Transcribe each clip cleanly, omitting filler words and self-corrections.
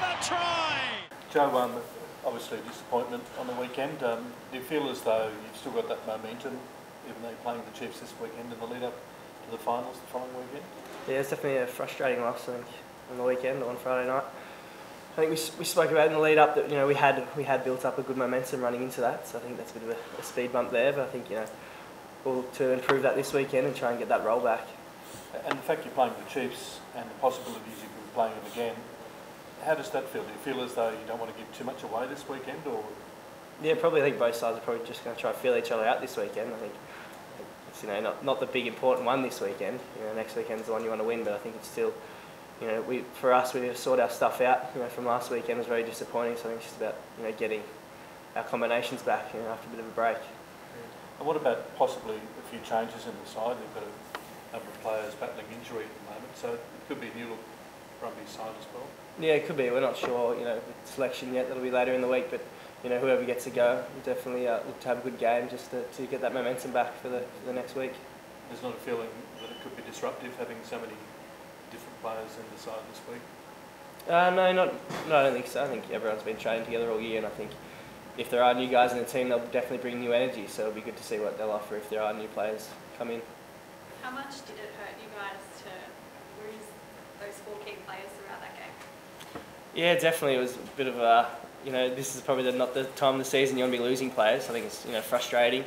a try! Joe, obviously a disappointment on the weekend. Do you feel as though you've still got that momentum, even though you're playing the Chiefs this weekend in the lead up to the finals the following weekend? Yeah, it's definitely a frustrating loss, I think, on the weekend, on Friday night. I think we spoke about in the lead up that we had built up a good momentum running into that, so I think that's a bit of a speed bump there. But I think we'll to improve that this weekend and try and get that roll back. And the fact you're playing the Chiefs and the possibilities you could be playing them again, how does that feel? Do you feel as though you don't want to give too much away this weekend, or? Yeah, probably. I think both sides are probably just going to try to feel each other out this weekend. I think it's not the big important one this weekend. Next weekend's the one you want to win, but I think it's still. For us, we sort our stuff out. From last weekend was very disappointing. So I think it's just about getting our combinations back after a bit of a break. And what about possibly a few changes in the side? They've got a number of players battling injury at the moment, so it could be a new look Brumbies side as well. Yeah, it could be. We're not sure. With selection yet. That'll be later in the week, but whoever gets a go, we'll definitely look to have a good game just to get that momentum back for the next week. There's not a feeling that it could be disruptive having so many different players in the side this week? No, I don't think so. I think everyone's been training together all year, and I think if there are new guys in the team, they'll definitely bring new energy, so it'll be good to see what they'll offer if there are new players come in. How much did it hurt you guys to lose those 4 key players throughout that game? Yeah, definitely. It was a bit of a, this is probably not the time of the season you want to be losing players. I think it's, frustrating.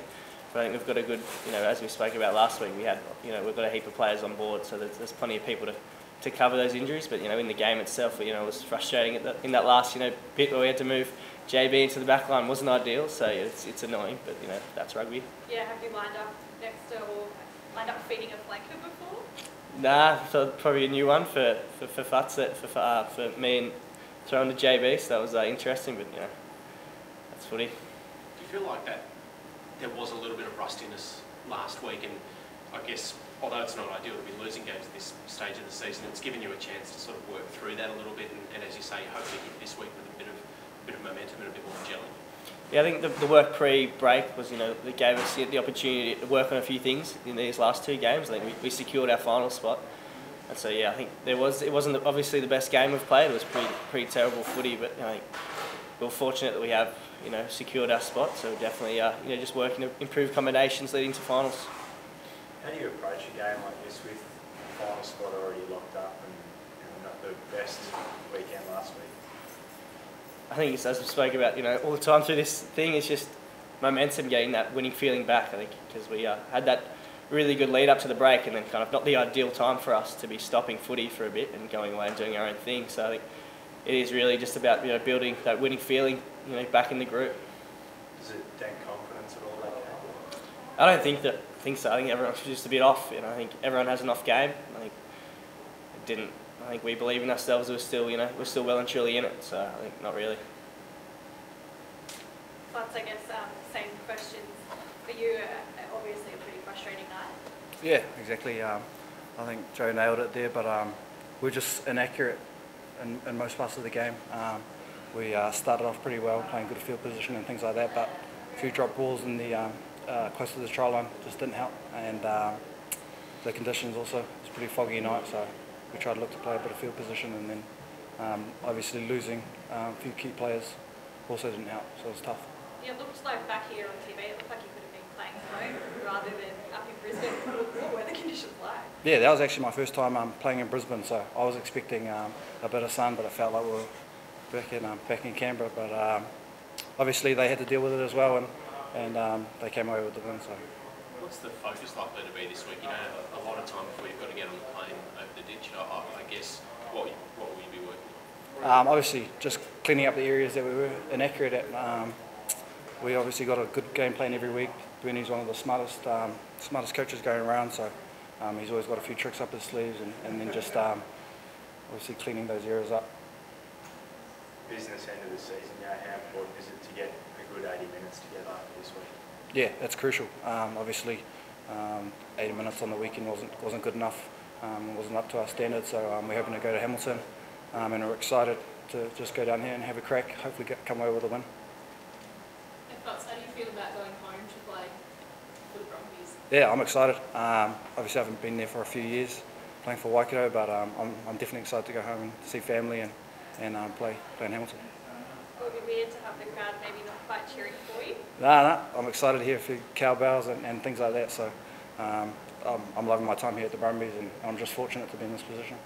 But I think we've got a good, as we spoke about last week, we've got a heap of players on board, so there's plenty of people to cover those injuries. But in the game itself, it was frustrating in that last bit where we had to move JB into the back line. Wasn't ideal, so it's annoying. But that's rugby. Yeah, have you lined up next to or lined up feeding a flanker before? Nah, so probably a new one for me and throwing to JB. So that was interesting, but that's footy. Do you feel like that? There was a little bit of rustiness last week, and I guess although it's not ideal to be losing games at this stage of the season, it's given you a chance to sort of work through that a little bit, and as you say, hopefully hit this week with a bit of momentum and a bit more gelling. Yeah, I think the work pre-break was, that gave us the opportunity to work on a few things in these last 2 games. I think we secured our final spot, and so I think it wasn't obviously the best game we've played. It was pretty terrible footy, but I think we were fortunate that we have secured our spot. So definitely just working to improve combinations leading to finals. How do you approach a game like this with the final spot already locked up and not the best weekend last week? I think it's, as we spoke about, all the time through this thing, it's just momentum, getting that winning feeling back. I think because we had that really good lead up to the break, and then kind of not the ideal time for us to be stopping footy for a bit and going away and doing our own thing. So I think it is really just about building that winning feeling back in the group. Does it dent confidence at all, that game? I don't think so. I think everyone's just a bit off. I think everyone has an off game. I think it didn't. I think we believe in ourselves. We're still well and truly in it. So I think not really. But I guess same questions for you. Obviously, a pretty frustrating night. Yeah, exactly. I think Joe nailed it there, but we're just inaccurate in most parts of the game. We started off pretty well, playing good field position and things like that, but a few drop balls in the close to the try line just didn't help, and the conditions also, it was a pretty foggy night, so we tried to look to play a bit of field position, and then obviously losing a few key players also didn't help, so it was tough. Yeah, it looked like back here on TV, it looked like you could have been playing home rather than up in Brisbane. What were the conditions like? Yeah, that was actually my first time playing in Brisbane, so I was expecting a bit of sun, but it felt like we were back in Canberra. But obviously they had to deal with it as well, and they came away with the win. So, what's the focus likely to be this week? A lot of time before you've got to get on the plane over the ditch. I guess what will you be working on? Obviously, just cleaning up the areas that we were inaccurate at. We obviously got a good game plan every week. Bernie's one of the smartest coaches going around, so he's always got a few tricks up his sleeves, and then just obviously cleaning those areas up. Business end of the season, how important is it to get a good 80 minutes together this week? Yeah, that's crucial. Obviously, 80 minutes on the weekend wasn't good enough. Wasn't up to our standards, so we're hoping to go to Hamilton, and we're excited to just go down here and have a crack. Hopefully, come away with a win. How do you feel about going home to play for the Brumbies? Yeah, I'm excited. Obviously, I haven't been there for a few years playing for Waikato, but I'm definitely excited to go home and see family and and play in Hamilton. Will it be weird to have the crowd maybe not quite cheering for you? No, I'm excited to hear a few cowbells and things like that. So I'm loving my time here at the Brumbies, and I'm just fortunate to be in this position.